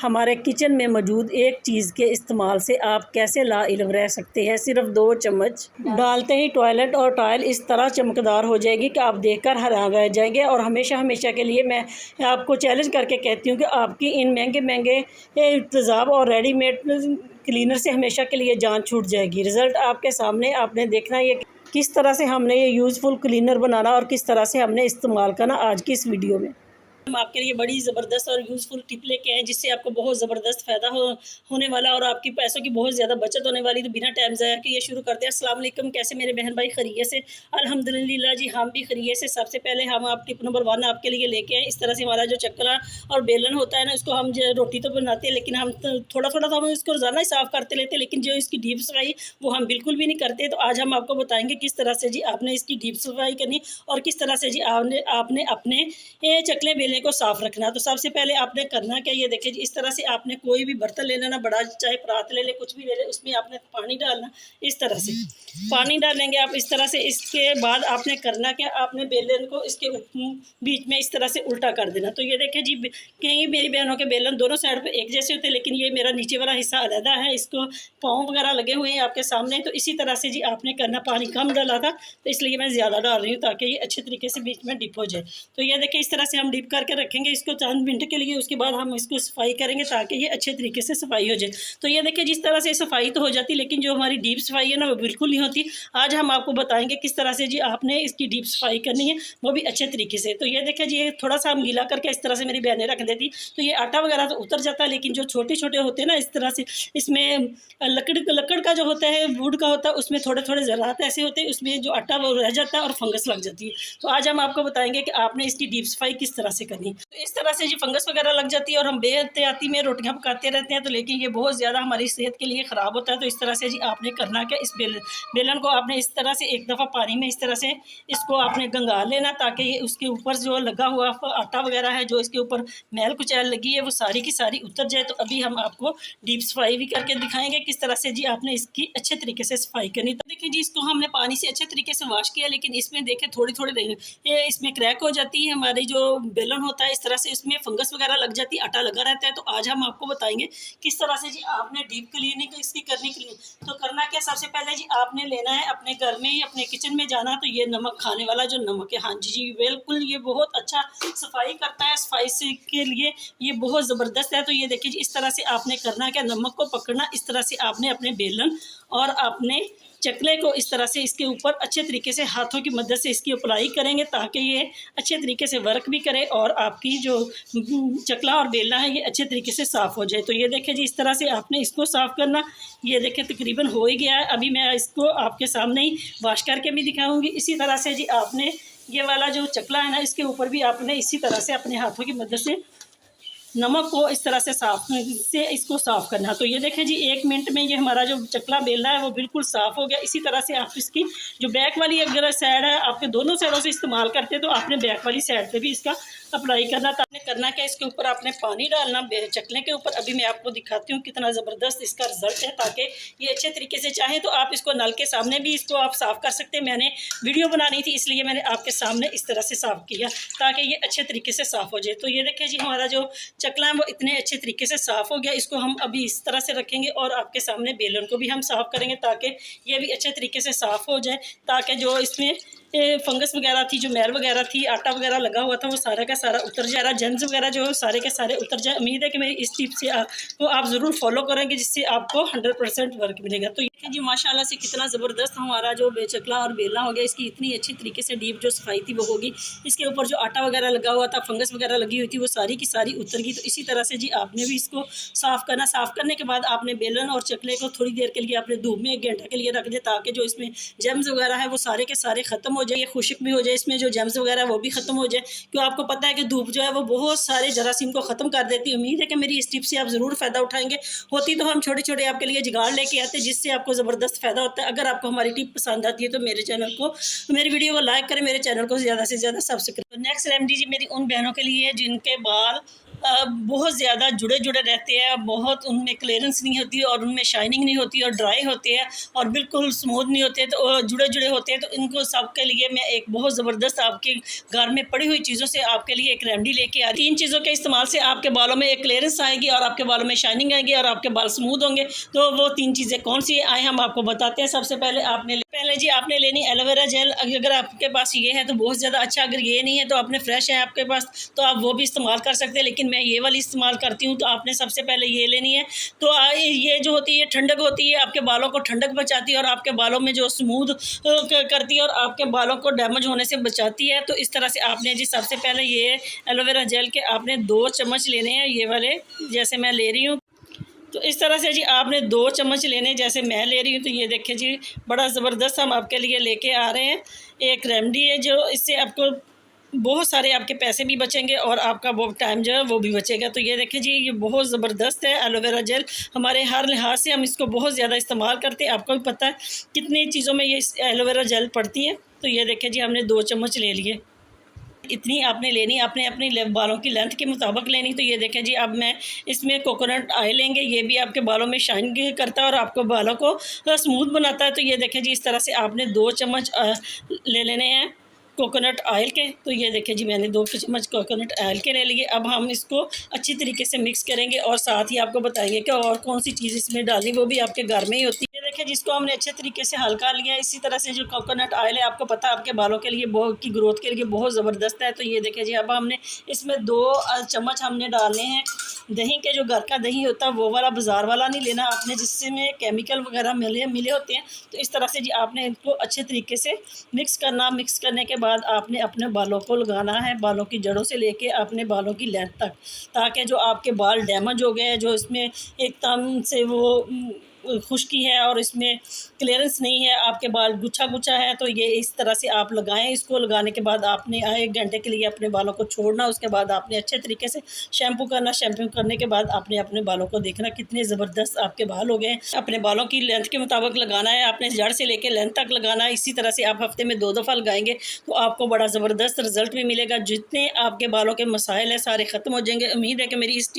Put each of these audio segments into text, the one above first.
हमारे किचन में मौजूद एक चीज़ के इस्तेमाल से आप कैसे लाइल्म रह सकते हैं। सिर्फ 2 चम्मच डालते ही टॉयलेट और टाइल इस तरह चमकदार हो जाएगी कि आप देखकर हैरान रह जाएंगे। और हमेशा हमेशा के लिए मैं आपको चैलेंज करके कहती हूँ कि आपकी इन महंगे महंगे तेज़ाब और रेडीमेड क्लीनर से हमेशा के लिए जान छूट जाएगी। रिज़ल्ट आपके सामने, आपने देखना ये किस तरह से हमने ये यूज़फुल क्लीनर बनाना और किस तरह से हमने इस्तेमाल करना आज की इस वीडियो में। हम आपके लिए बड़ी ज़बरदस्त और यूज़फुल टिप लेके आए जिससे आपको बहुत ज़बरदस्त फ़ायदा होने वाला और आपकी पैसों की बहुत ज़्यादा बचत होने वाली। तो बिना टाइम ज़ाया के ये शुरू करते हैं। अस्सलाम वालेकुम, कैसे मेरे बहन भाई खैरियत से? अल्हम्दुलिल्लाह जी, हम भी खैरियत से। सबसे पहले हम आप टिप नंबर 1 आपके लिए लेके आए। इस तरह से हमारा जो चक्ला और बेलन होता है ना, उसको हम रोटी तो बनाते हैं लेकिन हम थोड़ा थोड़ा तो हम इसको रोज़ाना ही साफ़ करते रहते हैं, लेकिन जो इसकी डीप सफाई वो हम बिल्कुल भी नहीं करते। तो आज हम आपको बताएंगे किस तरह से जी आपने इसकी डीप सफाई करनी और किस तरह से जी आपने अपने चकले बेलने को साफ़ रखना। तो सबसे पहले आपने करना क्या, ये देखिए जी, इस तरह से आपने कोई भी बर्तन ले लेना, बड़ा चाहे परात ले ले, कुछ भी ले ले, उसमें आपने पानी डालना। इस तरह से पानी डालेंगे आप इस तरह से। इसके बाद आपने करना क्या, आपने बेलन को इसके बीच में इस तरह से उल्टा कर देना। तो ये देखिए जी, कई मेरी बहनों के बेलन दोनों साइड पे एक जैसे होते हैं, लेकिन ये मेरा नीचे वाला हिस्सा अलग है, इसको पाँव वगैरह लगे हुए हैं आपके सामने। तो इसी तरह से जी आपने करना। पानी कम डाला था तो इसलिए मैं ज़्यादा डाल रही हूँ ताकि ये अच्छे तरीके से बीच में डिप हो जाए। तो ये देखिए इस तरह से हम डिप करके रखेंगे इसको चंद मिनट के लिए। उसके बाद हम इसको सफाई करेंगे ताकि ये अच्छे तरीके से सफाई हो जाए। तो ये देखिए जिस तरह से सफाई तो हो जाती, लेकिन जो हमारी डीप सफाई है ना, वो बिल्कुल नहीं होती। आज हम आपको बताएंगे किस तरह से जी आपने इसकी डीप सफाई करनी है, वो भी अच्छे तरीके से। तो ये देखिए जी, थोड़ा सा हम गीला करके इस तरह से मेरी बहनें रख देती, तो ये आटा वगैरह तो उतर जाता है, लेकिन जो छोटे छोटे होते हैं ना, इस तरह से इसमें लकड़ का जो होता है, वुड का होता है, उसमें थोड़े थोड़े ज़रात ऐसे होते हैं, उसमें जो आटा वो रह जाता है और फंगस लग जाती है। तो आज हम आपको बताएंगे कि आपने इसकी डीप सफाई किस तरह से करनी। तो इस तरह से जी फंगस वगैरह लग जाती है और हम बेहतियाती में रोटियां पकाते रहते हैं, तो लेकिन ये बहुत ज़्यादा हमारी सेहत के लिए ख़राब होता है। तो इस तरह से जी आपने करना क्या, इस बेलन को आपने इस तरह से एक दफ़ा पानी में इस तरह से इसको आपने गंगा लेना, ताकि ये उसके ऊपर जो लगा हुआ आटा वगैरह है, जो इसके ऊपर मैल कुचैल लगी है, वो सारी की सारी उतर जाए। तो अभी हम आपको डीप सफाई भी करके दिखाएंगे किस तरह से जी आपने इसकी अच्छे तरीके से सफाई करनी। तो देखिए जी, इसको हमने पानी से अच्छे तरीके से वॉश किया, लेकिन इसमें देखें थोड़ी थोड़ी ये इसमें क्रैक हो जाती है। हमारी जो बेलन होता है, इस तरह से इसमें फंगस वगैरह लग जाती है, आटा लगा रहता है। तो आज हम आपको बताएंगे किस तरह से जी आपने डीप क्लीनिंग इसकी करने के लिए। तो करना क्या, सबसे पहले जी आपने लेना है अपने घर में ही, अपने किचन में जाना। तो ये नमक, खाने वाला जो नमक है, हाँ जी जी बिल्कुल, ये बहुत अच्छा सफाई करता है। सफाई के लिए ये बहुत ज़बरदस्त है। तो ये देखिए जी, इस तरह से आपने करना क्या, नमक को पकड़ना, इस तरह से आपने अपने बेलन और अपने चकले को इस तरह से इसके ऊपर अच्छे तरीके से हाथों की मदद से इसकी अप्लाई करेंगे, ताकि ये अच्छे तरीके से वर्क भी करे और आपकी जो चकला और बेलना है ये अच्छे तरीके से साफ़ हो जाए। तो ये देखिए जी, इस तरह से आपने इसको साफ़ करना। ये देखिए तकरीबन हो ही गया है। अभी मैं इसको आपके सामने ही वॉश करके भी दिखाऊंगी। इसी तरह से जी आपने ये वाला जो चकला है ना, इसके ऊपर भी आपने इसी तरह से अपने हाथों की मदद से नमक को इस तरह से इसको साफ़ करना। तो ये देखें जी, 1 मिनट में ये हमारा जो चकला बेलना है वो बिल्कुल साफ़ हो गया। इसी तरह से आप इसकी जो बैक वाली अगर साइड है, आपके दोनों साइडों से इस्तेमाल करते हैं, तो आपने बैक वाली साइड पे भी इसका अप्लाई करना। तो आपने करना क्या, इसके ऊपर आपने पानी डालना चकले के ऊपर। अभी मैं आपको दिखाती हूँ कितना ज़बरदस्त इसका रिजल्ट है, ताकि ये अच्छे तरीके से, चाहे तो आप इसको नल के सामने भी इसको आप साफ़ कर सकते हैं। मैंने वीडियो बनानी थी इसलिए मैंने आपके सामने इस तरह से साफ़ किया, ताकि ये अच्छे तरीके से साफ़ हो जाए। तो ये देखिए जी, हमारा जो चकला है वो इतने अच्छे तरीके से साफ़ हो गया। इसको हम अभी इस तरह से रखेंगे और आपके सामने बेलन को भी हम साफ़ करेंगे, ताकि ये भी अच्छे तरीके से साफ़ हो जाए, ताकि जो इसमें फंगस वगैरह थी, जो मैल वगैरह थी, आटा वगैरह लगा हुआ था, वो सारा का सारा उतर जा रहा, जर्म्स वगैरह जो सारे के सारे उतर जाए। उम्मीद है कि मेरी इस टिप से आपको आप ज़रूर फॉलो करेंगे, जिससे आपको 100% वर्क मिलेगा। तो ये जी माशाल्लाह से कितना ज़बरदस्त हमारा जो चकला और बेलना हो गया। इसकी इतनी अच्छी तरीके से डीप जो सफाई थी वो होगी। इसके ऊपर जो आटा वगैरह लगा हुआ था, फंगस वगैरह लगी हुई थी, वो सारी की सारी उतर गई। तो इसी तरह से जी आपने भी इसको साफ़ करना। साफ़ करने के बाद आपने बेलन और चकले को थोड़ी देर के लिए आपने धूप में 1 घंटे के लिए रख दिया, ताकि जो इसमें जर्म्स वगैरह है वो सारे के सारे ख़त्म हो जाए, खुश्क भी हो जाए, इसमें जो जर्म्स वगैरह वो भी ख़त्म हो जाए। क्यों, आपको पता है कि धूप जो है वो बहुत सारे जरासीम को ख़त्म कर देती है। उम्मीद है कि मेरी इस टिप से आप ज़रूर फ़ायदा उठाएंगे। होती तो हम छोटे छोटे आपके लिए जुगाड़ लेके आते हैं, जिससे आपको ज़बरदस्त फ़ायदा होता है। अगर आपको हमारी टिप पसंद आती है तो मेरी वीडियो को लाइक करें, मेरे चैनल को ज़्यादा से ज़्यादा सब्सक्राइब। नेक्स्ट रेमेडी जी मेरी उन बहनों के लिए जिनके बाल बहुत ज़्यादा जुड़े जुड़े रहते हैं, बहुत उनमें क्लियरेंस नहीं होती और उनमें शाइनिंग नहीं होती और ड्राई होते हैं और बिल्कुल स्मूथ नहीं होते, तो जुड़े जुड़े होते हैं। तो इनको सबके लिए मैं एक बहुत ज़बरदस्त आपके घर में पड़ी हुई चीज़ों से आपके लिए एक रेमेडी लेके आ रही हूँ। 3 चीज़ों के इस्तेमाल से आपके बालों में एक क्लियरेंस आएगी और आपके बालों में शाइनिंग आएगी और आपके बाल स्मूथ होंगे। तो वो 3 चीज़ें कौन सी आए हम आपको बताते हैं। सबसे पहले आपने लेनी एलोवेरा जेल। अगर आपके पास ये है तो बहुत ज़्यादा अच्छा, अगर ये नहीं है तो आपने फ्रेश है आपके पास तो आप वो भी इस्तेमाल कर सकते हैं, लेकिन मैं ये वाली इस्तेमाल करती हूँ। तो आपने सबसे पहले ये लेनी है। तो ये जो होती है ठंडक होती है, आपके बालों को ठंडक बचाती है और आपके बालों में जो स्मूथ करती है और आपके बालों को डैमेज होने से बचाती है। तो इस तरह से आपने जी सबसे पहले ये एलोवेरा जेल के आपने 2 चम्मच लेने हैं, ये वाले जैसे मैं ले रही हूँ। तो इस तरह से जी आपने 2 चम्मच लेने जैसे मैं ले रही हूँ। तो ये देखिए जी बड़ा ज़बरदस्त हम आपके लिए लेके आ रहे हैं। एक रेमेडी है जो इससे आपको बहुत सारे आपके पैसे भी बचेंगे और आपका वो टाइम जो है वो भी बचेगा। तो ये देखिए जी ये बहुत ज़बरदस्त है एलोवेरा जेल। हमारे हर लिहाज से हम इसको बहुत ज़्यादा इस्तेमाल करते हैं। आपको भी पता है कितनी चीज़ों में ये एलोवेरा जेल पड़ती है। तो ये देखिए जी हमने 2 चम्मच ले लिए। इतनी आपने लेनी, आपने अपनी बालों की लेंथ के मुताबिक लेनी। तो ये देखें जी अब मैं इसमें कोकोनट ऑयल लेंगे। ये भी आपके बालों में शाइन करता है और आपको बालों को स्मूथ बनाता है। तो ये देखें जी इस तरह से आपने 2 चम्मच ले लेने हैं कोकोनट ऑयल के। तो ये देखें जी मैंने 2 चम्मच कोकोनट ऑयल के ले लिए। अब हम इसको अच्छी तरीके से मिक्स करेंगे और साथ ही आपको बताएंगे कि और कौन सी चीज़ इसमें डालनी, वो भी आपके घर में ही होती है। देखिए जिसको हमने अच्छे तरीके से हल्का लिया। इसी तरह से जो कोकोनट ऑयल है आपको पता है आपके बालों के लिए बहुत की ग्रोथ के लिए बहुत ज़बरदस्त है। तो ये देखिए जी अब हमने इसमें 2 चम्मच हमने डालने हैं दही के। जो घर का दही होता है वो वाला, बाज़ार वाला नहीं लेना आपने जिसमें केमिकल वगैरह मिले होते हैं। तो इस तरह से जी आपने इनको अच्छे तरीके से मिक्स करना। मिक्स करने के बाद आपने अपने बालों को लगाना है, बालों की जड़ों से लेके अपने बालों की लेंथ तक, ताकि जो आपके बाल डैमेज हो गए हैं, जो इसमें एकदम से वो खुश्की है और इसमें क्लियरेंस नहीं है, आपके बाल गुच्छा गुच्छा है, तो ये इस तरह से आप लगाएं। इसको लगाने के बाद आपने 1 घंटे के लिए अपने बालों को छोड़ना। उसके बाद आपने अच्छे तरीके से शैम्पू करना। शैम्पू करने के बाद आपने अपने बालों को देखना कितने ज़बरदस्त आपके बाल हो गए। अपने बालों की लेंथ के मुताबिक लगाना है, आपने जड़ से लेकर लेंथ तक लगाना है। इसी तरह से आप हफ्ते में 2 दफ़ा लगाएंगे तो आपको बड़ा ज़बरदस्त रिजल्ट भी मिलेगा। जितने आपके बालों के मसाइल हैं सारे ख़त्म हो जाएंगे। उम्मीद है कि मेरी इस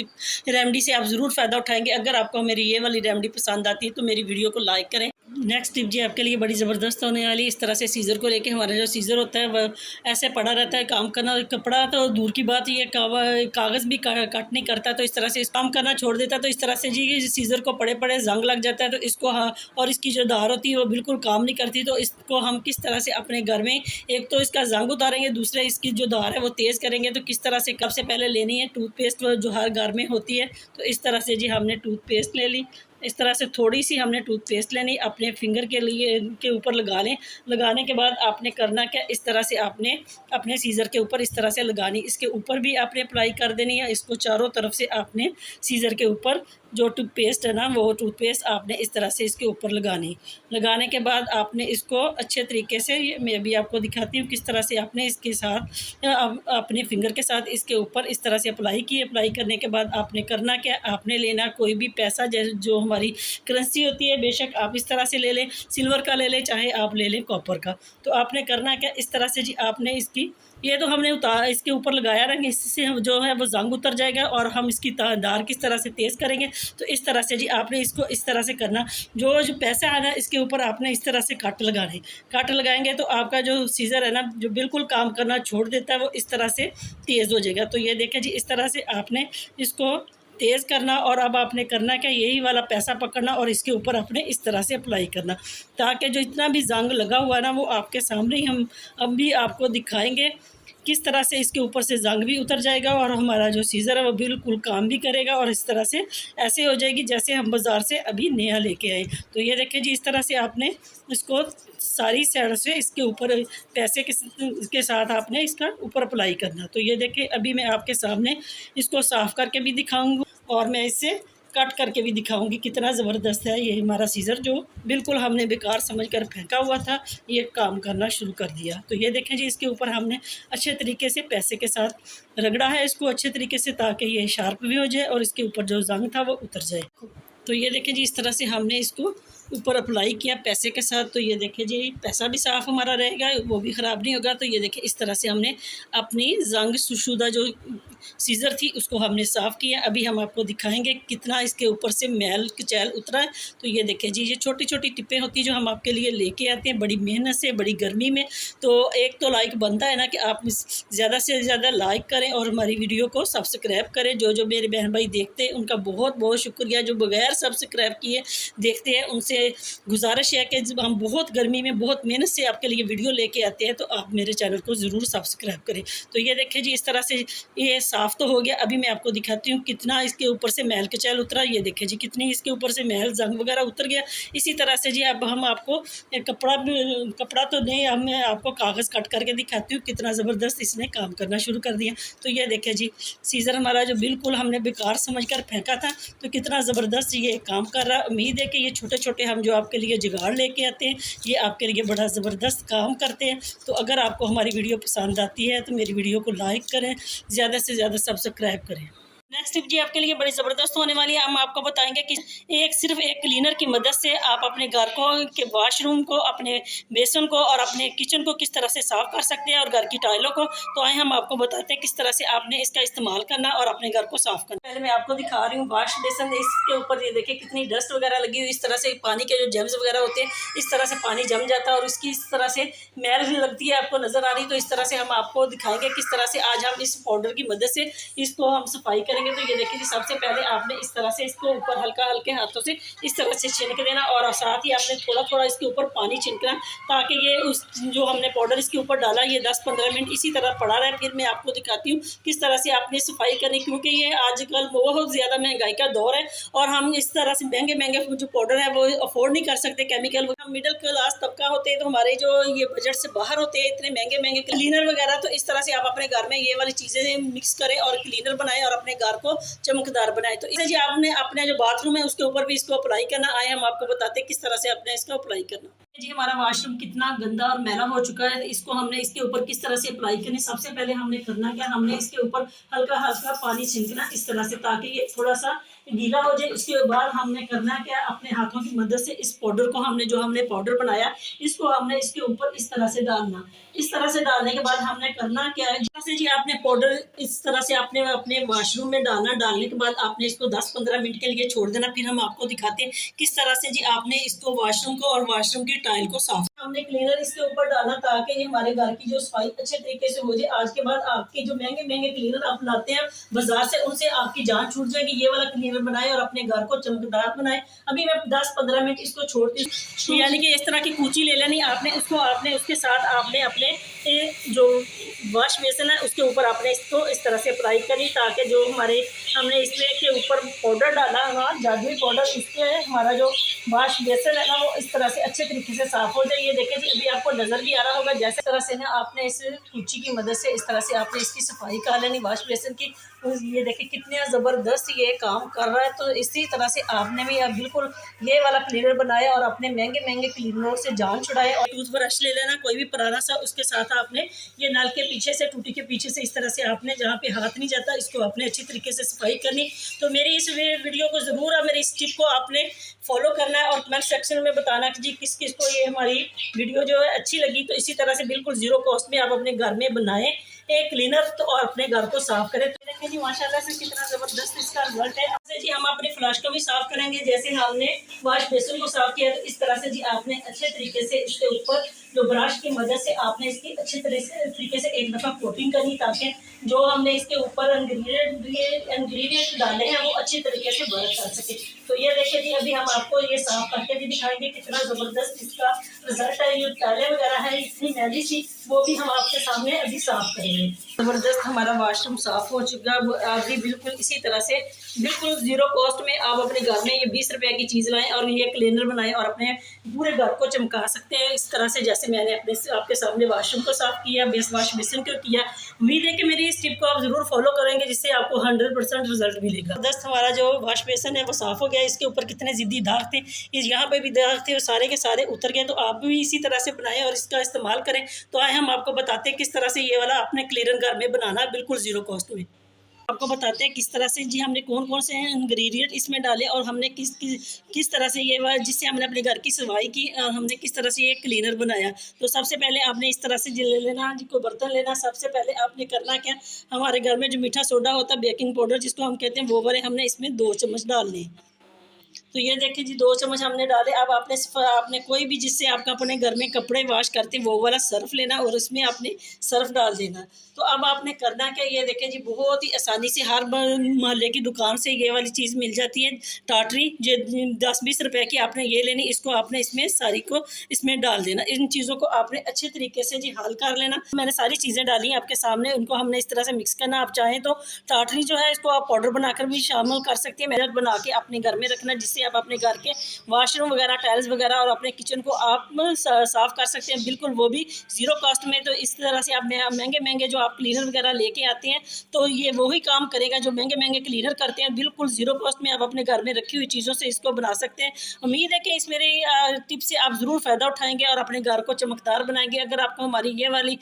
रेमेडी से आप ज़रूर फ़ायदा उठाएंगे। अगर आपको मेरी ये वाली रेमेडी पसंद आती है तो मेरी वीडियो को लाइक करें। नेक्स्ट टिप जी आपके लिए बड़ी ज़बरदस्त होने वाली। इस तरह से सीज़र को लेके, हमारा जो सीज़र होता है वह ऐसे पड़ा रहता है, काम करना, कपड़ा तो दूर की बात, ये कागज़ भी कट नहीं करता। तो इस तरह से काम करना छोड़ देता है। तो इस तरह से जी सीज़र को पड़े पड़े जंग लग जाता है। तो इसको और इसकी जो धार होती है वो बिल्कुल काम नहीं करती। तो इसको हम किस तरह से अपने घर में, एक तो इसका जंग उतारेंगे, दूसरा इसकी जो धार है वो तेज़ करेंगे। तो किस तरह से, कब से पहले लेनी है टूथपेस्ट जो हर घर में होती है। तो इस तरह से जी हमने टूथपेस्ट ले ली। इस तरह से थोड़ी सी हमने टूथपेस्ट लेनी, अपने फिंगर के ऊपर लगा लें। लगाने के बाद आपने करना क्या, इस तरह से आपने अपने सीज़र के ऊपर इस तरह से लगानी। इसके ऊपर भी आपने अप्लाई कर देनी है। इसको चारों तरफ से आपने सीज़र के ऊपर जो टूथपेस्ट है ना, वो टूथपेस्ट आपने इस तरह से इसके ऊपर लगानी। लगाने के बाद आपने इसको अच्छे तरीके से, मैं भी आपको दिखाती हूँ किस तरह से आपने इसके साथ अपने फिंगर के साथ इसके ऊपर इस तरह से अप्लाई की। अप्लाई करने के बाद आपने करना क्या, आपने लेना कोई भी पैसा जो हमारी करेंसी होती है, बेशक आप इस तरह से ले लें, सिल्वर का ले लें, चाहे आप ले लें कॉपर का। तो आपने करना क्या, इस तरह से जी आपने इसकी, ये तो हमने इसके ऊपर लगाया रहेंगे, इससे जो है वो जंग उतर जाएगा और हम इसकी धार किस तरह से तेज़ करेंगे। तो इस तरह से जी आपने इसको इस तरह से करना। जो पैसा है ना इसके ऊपर आपने इस तरह से कट लगाने। कट लगाएंगे तो आपका जो सीज़र है ना, जो बिल्कुल काम करना छोड़ देता है, वो इस तरह से तेज़ हो जाएगा। तो ये देखें जी इस तरह से आपने इसको तेज़ करना। और अब आपने करना क्या, यही वाला पैसा पकड़ना और इसके ऊपर अपने इस तरह से अप्लाई करना, ताकि जो इतना भी जंग लगा हुआ है ना वो आपके सामने ही हम अब भी आपको दिखाएंगे किस तरह से इसके ऊपर से जंग भी उतर जाएगा और हमारा जो सीज़र है वो बिल्कुल काम भी करेगा। और इस तरह से ऐसे हो जाएगी जैसे हम बाज़ार से अभी नया लेके आए। तो ये देखिए जी इस तरह से आपने इसको सारी साइड से इसके ऊपर पैसे के साथ आपने इसका ऊपर अप्लाई करना। तो ये देखिए अभी मैं आपके सामने इसको साफ़ करके भी दिखाऊंगी और मैं इससे कट करके भी दिखाऊंगी कितना ज़बरदस्त है ये हमारा सीज़र, जो बिल्कुल हमने बेकार समझकर फेंका हुआ था, ये काम करना शुरू कर दिया। तो ये देखें जी इसके ऊपर हमने अच्छे तरीके से पैसे के साथ रगड़ा है इसको अच्छे तरीके से, ताकि ये शार्प भी हो जाए और इसके ऊपर जो जंग था वो उतर जाए। तो ये देखें जी इस तरह से हमने इसको ऊपर अप्लाई किया पैसे के साथ, तो ये देखिए जी पैसा भी साफ़ हमारा रहेगा, वो भी ख़राब नहीं होगा। तो ये देखिए इस तरह से हमने अपनी जंग शुदा जो सीज़र थी उसको हमने साफ़ किया। अभी हम आपको दिखाएंगे कितना इसके ऊपर से मैल कुचैल उतरा है। तो ये देखिए जी, ये छोटी छोटी टिप्पें होती हैं जो हम आपके लिए लेके आते हैं बड़ी मेहनत से, बड़ी गर्मी में। तो एक तो लाइक बनता है ना कि आप ज़्यादा से ज़्यादा लाइक करें और हमारी वीडियो को सब्सक्राइब करें। जो जो मेरे बहन भाई देखते हैं उनका बहुत बहुत शुक्रिया। जो बगैर सब्सक्राइब किए देखते हैं उनसे गुजारिश है कि हम बहुत गर्मी में बहुत मेहनत से आपके लिए वीडियो लेके आते हैं, तो आप मेरे चैनल को ज़रूर सब्सक्राइब करें। तो ये देखिए जी इस तरह से ये साफ़ तो हो गया। अभी मैं आपको दिखाती हूँ कितना इसके ऊपर से मैल कुचैल उतरा। ये देखिए जी कितनी इसके ऊपर से मैल जंग वगैरह उतर गया। इसी तरह से जी अब हम आपको कपड़ा तो नहीं, हम मैं आपको कागज़ कट करके दिखाती हूँ कितना ज़बरदस्त इसने काम करना शुरू कर दिया। तो ये देखिए जी सीज़र हमारा जो बिल्कुल हमने बेकार समझकर फेंका था, तो कितना ज़बरदस्त ये काम कर रहा है। उम्मीद है कि ये छोटे छोटे हम जो आपके लिए जुगाड़ लेके आते हैं ये आपके लिए बड़ा ज़बरदस्त काम करते हैं। तो अगर आपको हमारी वीडियो पसंद आती है तो मेरी वीडियो को लाइक करें, ज़्यादा से ज़्यादा सब्सक्राइब करें। नेक्स्ट टिप जी आपके लिए बड़ी ज़बरदस्त होने वाली है। हम आपको बताएंगे कि सिर्फ एक क्लीनर की मदद से आप अपने घर को के वॉशरूम को, अपने बेसन को और अपने किचन को किस तरह से साफ़ कर सकते हैं और घर की टाइलों को। तो आए हम आपको बताते हैं किस तरह से आपने इसका इस्तेमाल करना और अपने घर को साफ़ करना। पहले मैं आपको दिखा रही हूँ वॉश बेसन। इसके ऊपर ये देखिए कितनी डस्ट वगैरह लगी हुई। इस तरह से पानी के जो जम्स वगैरह होते हैं इस तरह से पानी जम जाता है और इसकी इस तरह से मैल लगती है, आपको नज़र आ रही। तो इस तरह से हम आपको दिखाएंगे किस तरह से आज हम इस पाउडर की मदद से इसको हम सफाई करेंगे। तो ये देखिए सबसे पहले आपने इस तरह से इसको ऊपर हल्का हल्के हाथों से इस तरह से छिनक देना और साथ ही आपने थोड़ा थोड़ा इसके ऊपर पानी छिनकना, ताकि ये उस जो हमने पाउडर इसके ऊपर डाला ये 10-15 मिनट इसी तरह पड़ा रहे। फिर मैं आपको दिखाती हूँ किस तरह से आपने सफाई करनी, क्योंकि ये आजकल बहुत ज़्यादा महंगाई का दौर है और हम इस तरह से महंगे महंगे जो पाउडर है वो अफोर्ड नहीं कर सकते केमिकल। हम मिडिल क्लास तबका होते हैं तो हमारे जो ये बजट से बाहर होते हैं इतने महंगे महंगे क्लीनर वगैरह। तो इस तरह से आप अपने घर में ये वाली चीज़ें मिक्स करें और क्लीनर बनाएं और अपने घर को चमकदार बनाए। तो इसे जी आपने अपने जो बाथरूम है उसके ऊपर भी इसको अप्लाई करना। आए हम आपको बताते हैं किस तरह से आपने इसको अप्लाई करना। जी हमारा वॉशरूम कितना गंदा और मैला हो चुका है, इसको हमने इसके ऊपर किस तरह से अप्लाई करनी। सबसे पहले हमने करना क्या, हमने इसके ऊपर हल्का हल्का पानी छिड़कना इस तरह से, ताकि ये थोड़ा सा गीला हो जाए। उसके बाद हमने करना क्या, अपने हाथों की मदद से इस पाउडर को जो हमने पाउडर बनाया इसको हमने इसके ऊपर इस तरह से डालना। इस तरह से डालने के बाद हमने करना क्या है, जैसे जी आपने पाउडर इस तरह से आपने अपने वॉशरूम में डालना। डालने के बाद आपने इसको 10-15 मिनट के लिए छोड़ देना। फिर हम आपको दिखाते हैं किस तरह से जी आपने इसको वॉशरूम को और वॉशरूम की टाइल को साफ। हमने क्लीनर इसके ऊपर डाला ताकि ये हमारे घर की जो सफाई अच्छे तरीके से हो जाए। आज के बाद आपके जो महंगे महंगे क्लीनर आप लाते हैं बाजार से, उनसे आपकी जान छूट जाएगी। ये वाला क्लीनर बनाए और अपने घर को चमकदार बनाए। अभी मैं 10-15 मिनट इसको छोड़ती हूँ, यानी कि इस तरह की कूची ले लेनी आपने। आपने उसके साथ आपने अपने जो वॉश बेसन है उसके ऊपर आपने इसको इस तरह से अप्लाई करी, ताकि जो हमने इसमें के ऊपर पाउडर डाला ना, जादुई पाउडर, इसके हमारा जो वॉश बेसन है ना वो इस तरह से अच्छे तरीके से साफ हो जाए। ये देखिए जी अभी आपको नज़र भी आ रहा होगा जैसे तरह से ना आपने इस कुची की मदद से इस तरह से आपने इसकी सफाई कर लेनी वॉश बेसन की। तो ये देखिए कितने ज़बरदस्त ये काम कर रहा है। तो इसी तरह से आपने भी अब बिल्कुल ये वाला क्लीनर बनाया और अपने महंगे महंगे क्लीनरों से जान छुड़ाए। और टूथ ब्रश ले लेना कोई भी पुराना सा, उसके साथ आपने ये नल के पीछे से, टूटी के पीछे से इस तरह से आपने जहाँ पे हाथ नहीं जाता इसको आपने अच्छी तरीके से सफाई करनी। तो मेरी इस वीडियो को ज़रूर मेरी इस टिप को आपने फॉलो करना है और कमेंट सेक्शन में बताना कि जी किस किस को ये हमारी वीडियो जो है अच्छी लगी। तो इसी तरह से बिल्कुल ज़ीरो कॉस्ट में आप अपने घर में बनाएं एक क्लीनर तो और अपने घर को साफ करें। तो देखिए जी माशाल्लाह से कितना ज़बरदस्त इसका रिजल्ट है। ऐसे जी हम अपने फ्लैश को भी साफ करेंगे। जैसे हमने वॉश बेसिन को साफ किया तो इस तरह से जी आपने अच्छे तरीके से इसके ऊपर जो ब्रश की मदद से आपने इसकी अच्छे तरीके से एक दफ़ा कोटिंग करनी, ताकि जो हमने इसके ऊपर इंग्रेडिएंट डाले हैं वो अच्छी तरीके से वर्क कर सके। तो ये देखिए जी अभी हम आपको ये साफ करके भी दिखाएंगे कितना ज़बरदस्त इसका रिजल्ट है। ये टाइलें वगैरह है इतनी मैली सी वो भी हम आपके सामने अभी साफ करेंगे। ज़बरदस्त हमारा वॉशरूम साफ़ हो चुका है। आप भी बिल्कुल इसी तरह से बिल्कुल ज़ीरो कॉस्ट में आप अपने घर में ये 20 रुपये की चीज़ लाएं और ये क्लीनर बनाएं और अपने पूरे घर को चमका सकते हैं इस तरह से, जैसे मैंने आपके सामने वॉशरूम को साफ़ किया, वॉश बेसिन को किया। उम्मीद है कि मेरी इस टिप को आप ज़रूर फॉलो करेंगे जिससे आपको 100% रिजल्ट मिलेगा। दस्त हमारा जो वॉश बेसिन है वो साफ़ हो गया। इसके ऊपर कितने ज़िद्दी दाग थे, यहाँ पे भी दाग थे, वो सारे के सारे उतर गए। तो आप भी इसी तरह से बनाएं और इसका इस्तेमाल करें। तो आए हम आपको बताते हैं किस तरह से ये वाला अपने क्लीनर घर में बनाना बिल्कुल ज़ीरो कॉस्ट में। आपको बताते हैं किस तरह से जी हमने कौन कौन से इंग्रेडिएंट इसमें डाले और हमने किस तरह से ये जिससे हमने अपने घर की सफाई की और हमने किस तरह से ये क्लीनर बनाया। तो सबसे पहले आपने इस तरह से ले लेना जी, को बर्तन लेना। सबसे पहले आपने करना क्या, हमारे घर में जो मीठा सोडा होता है, बेकिंग पाउडर जिसको हम कहते हैं, वो वाले हमने इसमें 2 चम्मच डालने। तो ये देखिए जी 2 चम्मच हमने डाले। अब आपने कोई भी जिससे आपका अपने घर में कपड़े वॉश करते हैं वो वाला सर्फ लेना और उसमें आपने सर्फ डाल देना। तो अब आपने करना क्या, ये देखें जी बहुत ही आसानी से हर मोहल्ले की दुकान से ये वाली चीज़ मिल जाती है, टाटरी जो 10-20 रुपए की आपने ये लेनी। इसको आपने इसमें सारी को इसमें डाल देना। इन चीज़ों को आपने अच्छे तरीके से जी हल कर लेना। मैंने सारी चीज़ें डाली हैं आपके सामने, उनको हमने इस तरह से मिक्स करना। आप चाहें तो टाटरी जो है इसको आप पाउडर बनाकर भी शामिल कर सकते हैं, मेथड बना के अपने घर में रखना, जिससे आप अपने घर के वॉशरूम वगैरह, टाइल्स वगैरह और अपने किचन को आप साफ़ कर सकते हैं, बिल्कुल वो भी ज़ीरो कॉस्ट में। तो इस तरह से आप महंगे महंगे जो आप क्लीनर वगैरह लेके आते हैं, तो ये वही काम करेगा जो महंगे महंगे क्लीनर करते हैं। बिल्कुल ज़ीरो कॉस्ट में आप अपने घर में रखी हुई चीज़ों से इसको बना सकते हैं। उम्मीद है कि इस मेरी टिप से आप ज़रूर फ़ायदा उठाएंगे और अपने घर को चमकदार बनाएंगे। अगर आपको हमारी ये वाली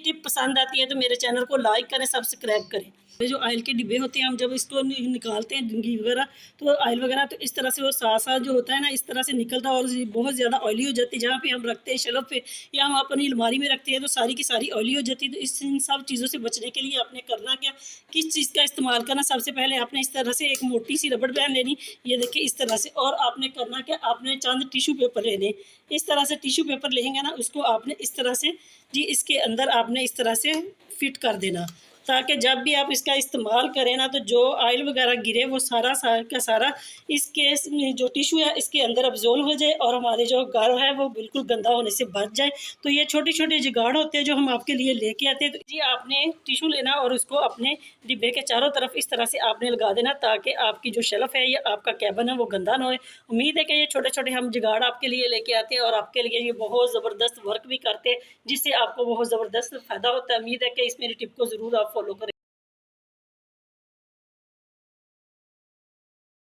टिप पसंद आती है तो मेरे चैनल को लाइक करें, सब्सक्राइब करें। ये जो ऑयल के डिब्बे होते हैं, हम जब इसको निकालते हैं घी वगैरह, तो ऑयल वगैरह, तो इस तरह से वो साथ साथ जो होता है ना, इस तरह से निकलता है और बहुत ज़्यादा ऑयली हो जाती है। जहाँ पे हम रखते हैं शेल्फ पे या हम अपनी अलमारी में रखते हैं, तो सारी की सारी ऑयली हो जाती है। तो इन सब चीज़ों से बचने के लिए आपने करना क्या, किस चीज़ का इस्तेमाल करना। सबसे पहले आपने इस तरह से एक मोटी सी रबड़ बैंड लेनी, ये देखिए इस तरह से। और आपने करना क्या, आपने चंद टिश्यू पेपर लेने। इस तरह से टिश्यू पेपर लेंगे ना, उसको आपने इस तरह से जी इसके अंदर आपने इस तरह से फिट कर देना, ताकि जब भी आप इसका इस्तेमाल करें ना, तो जो ऑयल वगैरह गिरे वो सारा का सारा इसके जो टिश्यू है इसके अंदर अब्जॉर्ब हो जाए और हमारे जो घर है वो बिल्कुल गंदा होने से बच जाए। तो ये छोटे छोटे जुगाड़ होते हैं जो हम आपके लिए लेके आते हैं। तो जी आपने टिश्यू लेना और उसको अपने डिब्बे के चारों तरफ इस तरह से आपने लगा देना, ताकि आपकी जो शेल्फ है या आपका कैबिन है वो गंदा ना हो। उम्मीद है कि ये छोटे छोटे हम जुगाड़ आपके लिए लेके आते हैं और आपके लिए ये बहुत ज़बरदस्त वर्क भी करते हैं, जिससे आपको बहुत ज़बरदस्त फ़ायदा होता है। उम्मीद है कि इस मेरी टिप को ज़रूर आप फॉलो करें।